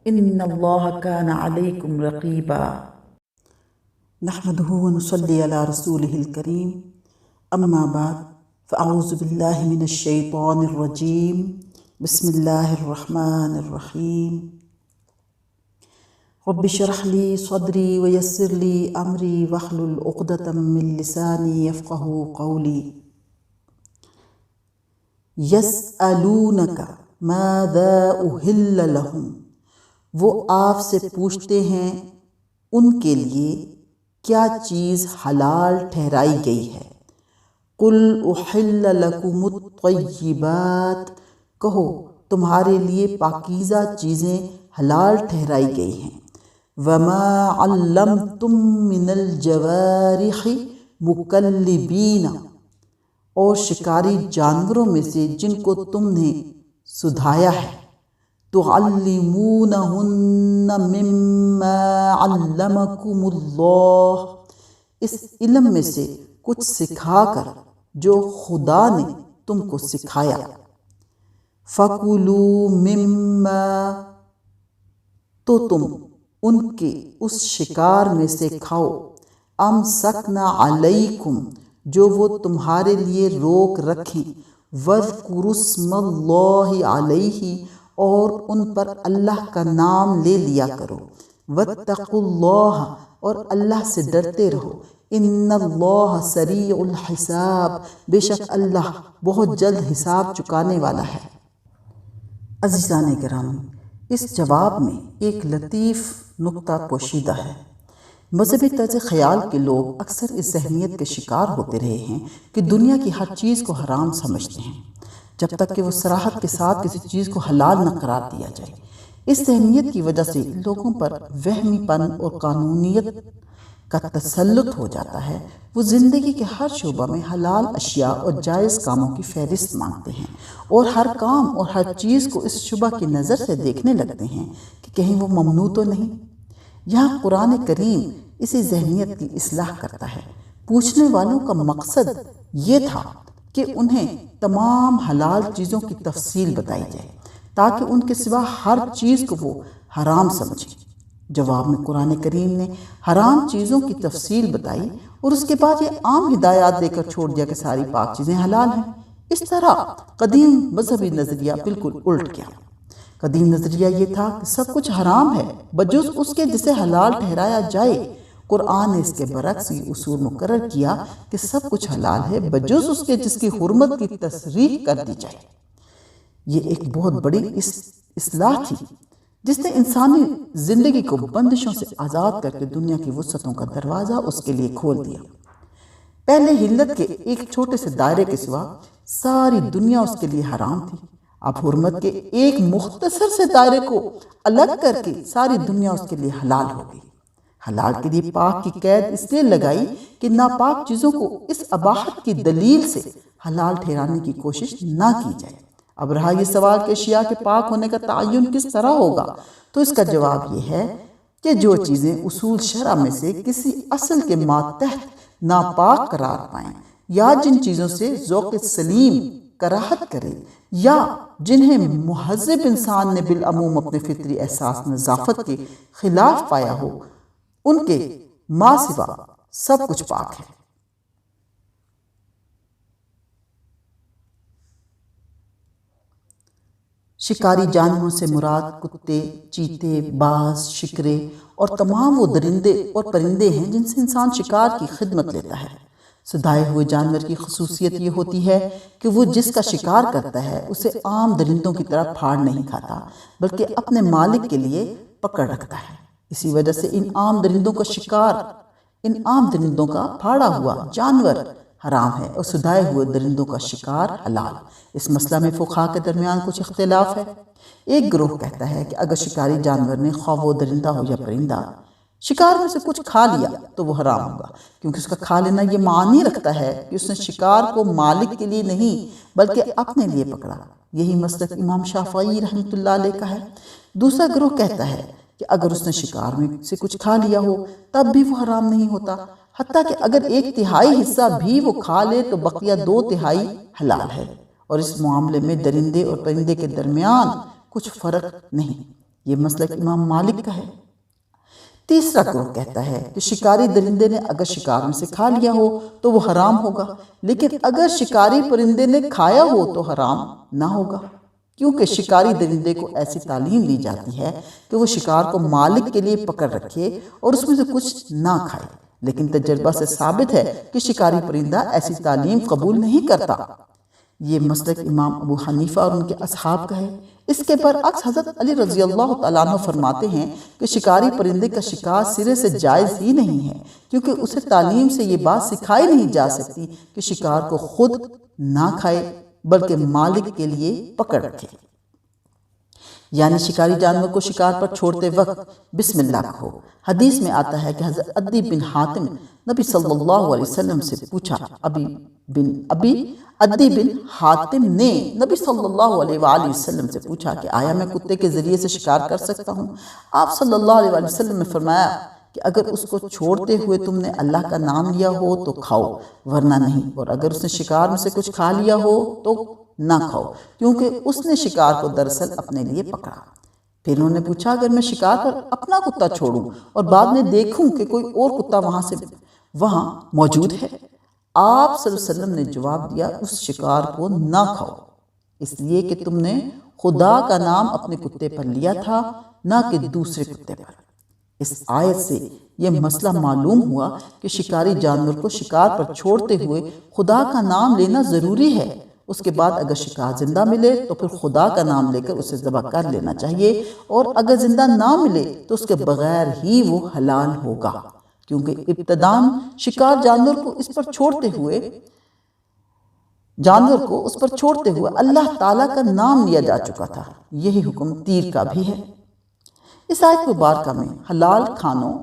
ان اللہ کان علیکم رقیبا۔ نحمدہ ونصلی علی رسولہ الکریم، اما بعد فاعوذ باللہ من الشیطان الرجیم، بسم اللہ الرحمن الرحیم۔ رب اشرح لی صدری ویسر لی امری واحلل عقدۃ من لسانی یفقہوا قولی۔ یسألونک ماذا احل لہم، وہ آپ سے پوچھتے ہیں ان کے لیے کیا چیز حلال ٹھہرائی گئی ہے۔ قل احل لکم الطیبات، کہو تمہارے لیے پاکیزہ چیزیں حلال ٹھہرائی گئی ہیں۔ وما علمتم من الجوارح مکلبین، اور شکاری جانوروں میں سے جن کو تم نے سدھایا ہے۔ تعلمونہن مما علمکم اللہ، اس علم میں سے کچھ سکھا کر جو خدا نے تم کو سکھایا۔ فَكُلُوا مِمَّا، تو تم ان کے اس شکار میں سے کھاؤ۔ امسکنا علیکم، جو وہ تمہارے لیے روک رکھیں۔ وَاذْكُرُوا اسْمَ اللَّهِ عَلَيْهِ، اور ان پر اللہ کا نام لے لیا کرو۔ وَاتَّقُوا اللَّهَ، اور اللہ سے ڈرتے رہو۔ إِنَّ اللَّهَ سَرِيعُ الْحِسَابِ، بے شک اللہ بہت جلد حساب چکانے والا ہے۔ عزیزان گرامی، اس جواب میں ایک لطیف نکتہ پوشیدہ ہے۔ مذہبی طرز خیال کے لوگ اکثر اس ذہنیت کے شکار ہوتے رہے ہیں کہ دنیا کی ہر چیز کو حرام سمجھتے ہیں جب تک کہ وہ صراحت کے ساتھ کسی چیز کو حلال نہ قرار دیا جائے۔ اس ذہنیت کی وجہ سے لوگوں پر وہمی پن اور قانونیت کا تسلط ہو جاتا ہے۔ وہ زندگی کے ہر شعبہ میں حلال اشیاء اور جائز کاموں کی فہرست مانگتے ہیں، اور ہر کام اور ہر چیز کو اس شبہ کی نظر سے دیکھنے لگتے ہیں کہ کہیں وہ ممنوع تو نہیں۔ یہاں قرآن کریم اسی ذہنیت کی اصلاح کرتا ہے۔ پوچھنے والوں کا مقصد یہ تھا کہ انہیں تمام حلال چیزوں کی تفصیل بتائی جائے تاکہ ان کے سوا ہر چیز کو وہ حرام سمجھیں۔ جواب میں قرآن کریم نے حرام چیزوں کی تفصیل بتائی اور اس کے بعد یہ عام ہدایات دے کر چھوڑ دیا کہ ساری پاک چیزیں حلال ہیں۔ اس طرح قدیم مذہبی نظریہ بالکل الٹ گیا۔ قدیم نظریہ یہ تھا کہ سب کچھ حرام ہے بجز اس کے جسے حلال ٹھہرایا جائے۔ قرآن نے اس کے برعکس یہ اصول مقرر کیا کہ سب کچھ حلال ہے بجز اس کے جس کی حرمت کی تصریح کر دی جائے۔ یہ ایک بہت بڑی اصلاح تھی جس نے انسانی زندگی کو بندشوں سے آزاد کر کے دنیا کی وسعتوں کا دروازہ اس کے لیے کھول دیا۔ پہلے حلت کے ایک چھوٹے سے دائرے کے سوا ساری دنیا اس کے لیے حرام تھی۔ اب حرمت کے ایک مختصر سے دائرے کو الگ کر کے ساری دنیا اس کے لیے حلال ہو گئی۔ حلال کے لیے پاک کی قید اس لیے لگائی کہ ناپاک چیزوں کو اس اباحت کی دلیل سے حلال ٹھہرانے کی کوشش نہ کی جائے۔ اب رہا یہ سوال کہ اشیاء کے پاک ہونے کا تعین کس طرح ہوگا، تو اس کا جواب یہ ہے کہ جو چیزیں اصول شرع میں سے کسی اصل کے ماتحت ناپاک قرار پائیں، یا جن چیزوں سے ذوق سلیم کراہت کرے، یا جنہیں مہذب انسان نے بالعموم اپنے فطری احساس نظافت کے خلاف پایا ہو، ان کے ماں سوا سب کچھ پاک ہے۔ شکاری جانوروں سے مراد کتے، چیتے، باز، شکرے اور تمام وہ درندے اور پرندے ہیں جن سے انسان شکار کی خدمت لیتا ہے۔ سدھائے ہوئے جانور کی خصوصیت یہ ہوتی ہے کہ وہ جس کا شکار کرتا ہے اسے عام درندوں کی طرح پھاڑ نہیں کھاتا، بلکہ اپنے مالک کے لیے پکڑ رکھتا ہے۔ اسی وجہ سے ان عام درندوں کا پھاڑا ہوا جانور حرام ہے اور سدھائے ہوئے درندوں کا شکار حلال۔ اس مسئلہ میں فقہا کے درمیان کچھ اختلاف ہے۔ ایک گروہ کہتا ہے کہ اگر شکاری جانور نے خواہ وہ درندہ ہو یا پرندہ شکار میں سے کچھ کھا لیا تو وہ حرام ہوگا، کیونکہ اس کا کھا لینا یہ معنی رکھتا ہے کہ اس نے شکار کو مالک کے لیے نہیں بلکہ اپنے لیے پکڑا۔ یہی مسلک امام شافعی رحمۃ اللہ علیہ کا ہے۔ دوسرا گروہ کہتا ہے کہ اگر اس نے شکار میں سے کچھ کھا لیا ہو تب بھی وہ حرام نہیں ہوتا، حتیٰ کہ اگر 1/3 حصہ بھی وہ کھا لے تو بقیہ 2/3 حلال ہے، اور اس معاملے میں درندے اور پرندے کے درمیان کچھ فرق نہیں۔ یہ مسلک امام مالک کا ہے۔ تیسرا گروہ کہتا ہے کہ شکاری درندے نے اگر شکار میں سے کھا لیا ہو تو وہ حرام ہوگا، لیکن اگر شکاری پرندے نے کھایا ہو تو حرام نہ ہوگا، کیونکہ شکاری درندے کو ایسی تعلیم دی جاتی ہے کہ وہ شکار کو مالک کے لیے پکڑ رکھے اور اس میں سے کچھ نہ کھائے، لیکن تجربہ سے ثابت ہے کہ شکاری پرندہ ایسی تعلیم قبول نہیں کرتا۔ یہ مسلک امام ابو حنیفہ اور ان کے اصحاب کا ہے۔ اس کے برعکس حضرت علی رضی اللہ تعالیٰ عنہ فرماتے ہیں کہ شکاری پرندے کا شکار سرے سے جائز ہی نہیں ہے، کیونکہ اسے تعلیم سے یہ بات سکھائی نہیں جا سکتی کہ شکار کو خود نہ کھائے بلکہ مالک کے لیے پکڑ رکھے، یعنی شکاری جانور کو شکار پر چھوڑتے وقت بسم اللہ کہو۔ حدیث میں آتا ہے کہ حضرت عدی بن حاتم نبی صلی اللہ علیہ وسلم سے پوچھا، عدی بن حاتم نے نبی صلی اللہ علیہ وآلہ وسلم سے پوچھا کہ آیا میں کتے کے ذریعے سے شکار کر سکتا ہوں؟ آپ صلی اللہ علیہ وآلہ وسلم نے فرمایا کہ اگر اس کو چھوڑتے ہوئے تم نے اللہ کا نام لیا ہو تو کھاؤ، ورنہ نہیں، اور اگر اس نے شکار میں سے کچھ کھا لیا ہو تو نہ کھاؤ، کیونکہ اس نے شکار کو دراصل اپنے لیے پکڑا۔ پھر انہوں نے پوچھا اگر میں شکار پر اپنا کتا چھوڑوں اور بعد میں دیکھوں کہ کوئی اور کتا وہاں موجود ہے؟ آپ صلی اللہ علیہ وسلم نے جواب دیا اس شکار کو نہ کھاؤ، اس لیے کہ تم نے خدا کا نام اپنے کتے پر لیا تھا، نہ کہ دوسرے کتے پر۔ اس آیت سے یہ مسئلہ معلوم ہوا کہ شکاری جانور کو شکار پر چھوڑتے ہوئے خدا کا نام لینا ضروری ہے۔ اس کے بعد اگر شکار زندہ ملے تو پھر خدا کا نام لے کر اسے ذبح کر لینا چاہیے، اور اگر زندہ نہ ملے تو اس کے بغیر ہی وہ حلال ہوگا، کیونکہ ابتداً شکار جانور کو اس پر چھوڑتے ہوئے اللہ تعالیٰ کا نام لیا جا چکا تھا۔ یہی حکم تیر کا بھی ہے۔ اس آیت مبارکہ میں حلال کھانوں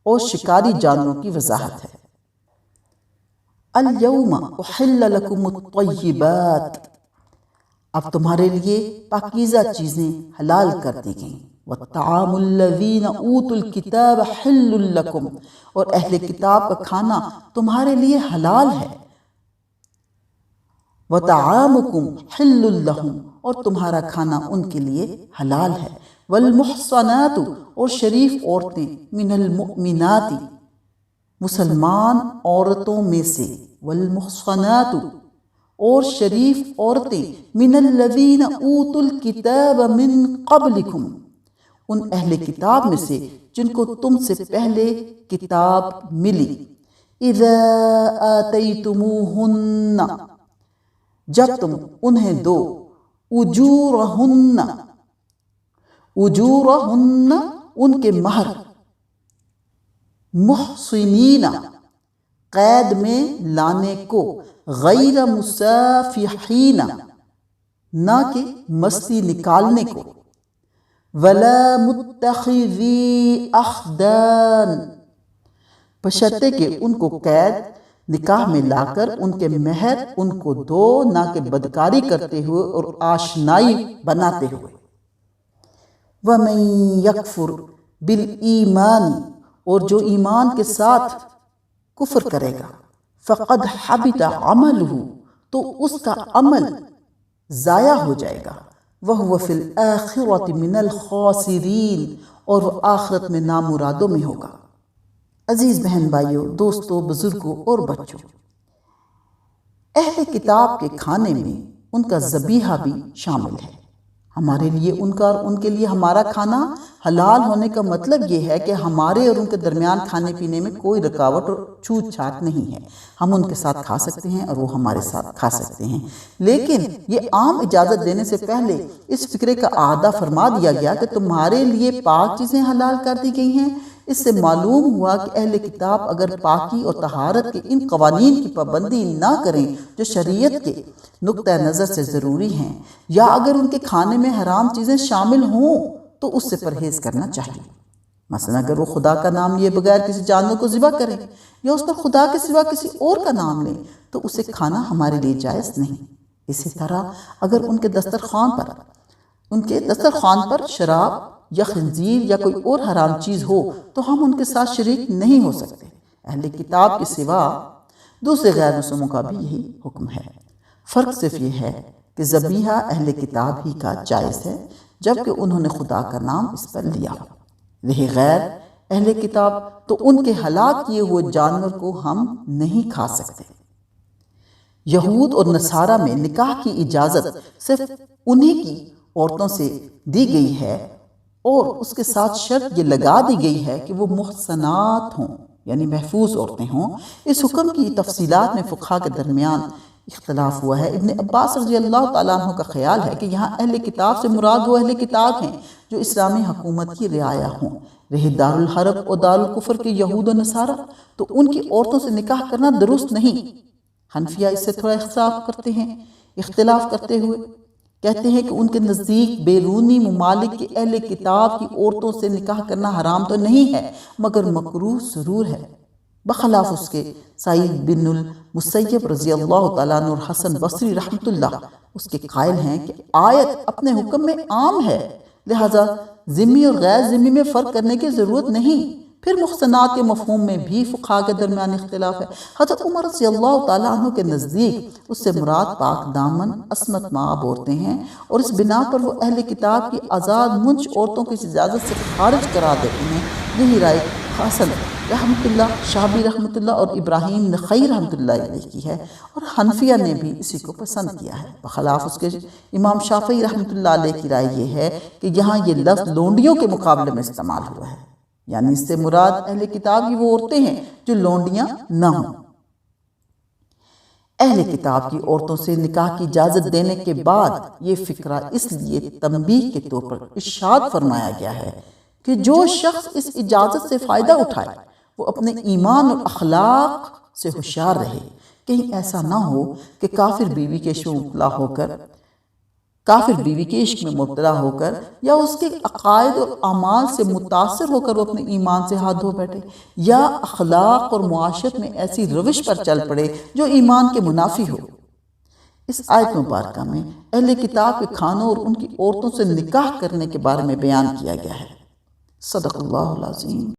اور شکاری جانوروں کی وضاحت ہے۔ اليوم احل لکم الطیبات، اب تمہارے لیے پاکیزہ چیزیں حلال کر دی گئیں۔ وَالطَّعَامُ الَّذِينَ أُوتُوا الْكِتَابَ حِلٌّ لَكُمْ، اور اہل کتاب کا کھانا تمہارے لیے حلال ہے۔ وَطَعَامُكُمْ حِلٌّ لَهُمْ، اور تمہارا کھانا ان کے لیے حلال ہے۔ وَالْمُحْصَنَاتُ، اور شریف عورتیں، مِنَ الْمُؤْمِنَاتِ، مسلمان عورتوں میں سے، وَالْمُحْصَنَاتُ، اور شریف عورتیں، مِنَ الَّذِينَ أُوتُوا الْكِتَابَ مِنْ قَبْلِكُمْ، ان اہل کتاب میں سے جن کو تم سے پہلے کتاب ملی۔ اِذَا آتَيْتُمُوهُنَّ، جب تم انہیں دو، اجورہن، ان کے مہر، محصنین، قید میں لانے کو، غیر مسافحین، نہ کہ مستی نکالنے کو، ولا متخذی اخدان، بشرطے کہ ان کو قید نکاح میں لا کر ان کے مہر ان کو دو، نہ کہ بدکاری کرتے ہوئے اور آشنائی بناتے ہوئے۔ وَمَن يَكْفُرْ بِالْإِيمَانِ، اور جو ایمان کے ساتھ کفر کرے گا، فَقَدْ حَبِطَ عَمَلُهُ، تو اس کا عمل ضائع ہو جائے گا۔ وَهُوَ فِي الْآخِرَةِ مِنَ الْخَاسِرِينَ، اور وہ آخرت میں نامرادوں میں ہوگا۔ عزیز بہن بھائیوں، دوستوں، بزرگوں اور بچوں، اہل کتاب کے کھانے میں ان کا ذبیحہ بھی شامل ہے۔ ہمارے لیے ان کا اور ان کے لیے ہمارا کھانا حلال ہونے کا مطلب یہ ہے کہ ہمارے اور ان کے درمیان کھانے پینے میں کوئی رکاوٹ اور چھوت چھات نہیں ہے۔ ہم ان کے ساتھ کھا سکتے ہیں اور وہ ہمارے ساتھ کھا سکتے ہیں، لیکن یہ عام اجازت دینے سے پہلے اس فکرے کا اعادہ فرما دیا گیا کہ تمہارے لیے پاک چیزیں حلال کر دی گئی ہیں۔ اس سے معلوم ہوا کہ اہل کتاب اگر پاکی اور طہارت کے ان قوانین کی پابندی نہ کریں جو شریعت کے نقطہ نظر سے ضروری ہیں، یا اگر ان کے کھانے میں حرام چیزیں شامل ہوں تو اس سے پرہیز کرنا چاہیے۔ مثلا اگر وہ خدا کا نام لیے بغیر کسی جانور کو ذبح کریں یا اس پر خدا کے سوا کسی اور کا نام لیں تو اسے کھانا ہمارے لیے جائز نہیں۔ اسی طرح اگر ان کے دسترخوان پر شراب یا خنزیر یا کوئی اور حرام چیز ہو تو ہم ان کے ساتھ شریک نہیں ہو سکتے۔ اہل کتاب کے سوا دوسرے غیر مسلموں کا بھی یہی حکم ہے۔ فرق صرف یہ ہے کہ ذبیحہ اہل کتاب ہی کا جائز ہے، جبکہ انہوں نے خدا کا نام اس پر لیا ہو۔ رہے غیر اہل کتاب تو ان کے ہلاک کیے ہوئے جانور کو ہم نہیں کھا سکتے۔ یہود اور نصارہ میں نکاح کی اجازت صرف انہی کی عورتوں سے دی گئی ہے، اور اس کے ساتھ شرط یہ لگا دی گئی ہے کہ وہ محصنات ہوں، یعنی محفوظ عورتیں ہوں۔ اس حکم کی تفصیلات میں فقہا کے درمیان اختلاف ہوا ہے۔ ابن عباس رضی اللہ تعالیٰ عنہ کا خیال ہے کہ یہاں اہل کتاب سے مراد وہ اہل کتاب ہیں جو اسلامی حکومت کی رعایا ہوں۔ رہے دارالحرب اور دارالکفر کے یہود و نصارہ تو ان کی عورتوں سے نکاح کرنا درست نہیں۔ حنفیہ اس سے تھوڑا اختلاف کرتے ہوئے کہتے ہیں کہ ان کے نزدیک بیرونی ممالک کے اہل کتاب کی عورتوں سے نکاح کرنا حرام تو نہیں ہے، مگر مکروہ ضرور ہے، بخلاف اس کے سعید بن المسیب رضی اللہ تعالیٰ عنہ اور حسن بصری رحمۃ اللہ اس کے قائل ہیں کہ آیت اپنے حکم میں عام ہے، لہذا ذمی اور غیر ذمی میں فرق کرنے کی ضرورت نہیں۔ پھر محصنات کے مفہوم میں بھی فقہا کے درمیان اختلاف ہے۔ حضرت عمر رضی اللہ تعالیٰ عنہ کے نزدیک اس سے مراد پاک دامن عصمت مآب عورتیں ہیں، اور اس بنا پر وہ اہل کتاب کی آزاد منچ عورتوں کی اجازت سے خارج کرا دیتے ہیں۔ یہی رائے حسن رحمۃ اللہ، شعبی رحمۃ اللہ اور ابراہیم نخعی رحمۃ اللہ علیہ کی ہے، اور حنفیہ نے بھی اسی کو پسند کیا ہے۔ بخلاف اس کے امام شافعی رحمۃ اللہ علیہ کی رائے یہ ہے کہ یہاں یہ لفظ لونڈیوں کے مقابلے میں استعمال ہوا ہے، یعنی اس سے مراد اہل کتاب کی وہ عورتیں ہیں جو لونڈیاں نہ ہوں۔ اہل کتاب کی عورتوں سے نکاح کی اجازت دینے کے بعد یہ فقرہ اس لیے تنبیہ کے طور پر ارشاد فرمایا گیا ہے کہ جو شخص اس اجازت سے فائدہ اٹھائے وہ اپنے ایمان اور اخلاق سے ہوشیار رہے، کہیں ایسا نہ ہو کہ کافر بیوی کے عشق میں مبتلا ہو کر یا اس کے عقائد اور اعمال سے متاثر ہو کر وہ اپنے ایمان سے ہاتھ دھو بیٹھے، یا اخلاق اور معاشرت میں ایسی روش پر چل پڑے جو ایمان کے منافی ہو۔ اس آیت مبارکہ میں اہل کتاب کے کھانوں اور ان کی عورتوں سے نکاح کرنے کے بارے میں بیان کیا گیا ہے۔ صدق اللہ العظیم۔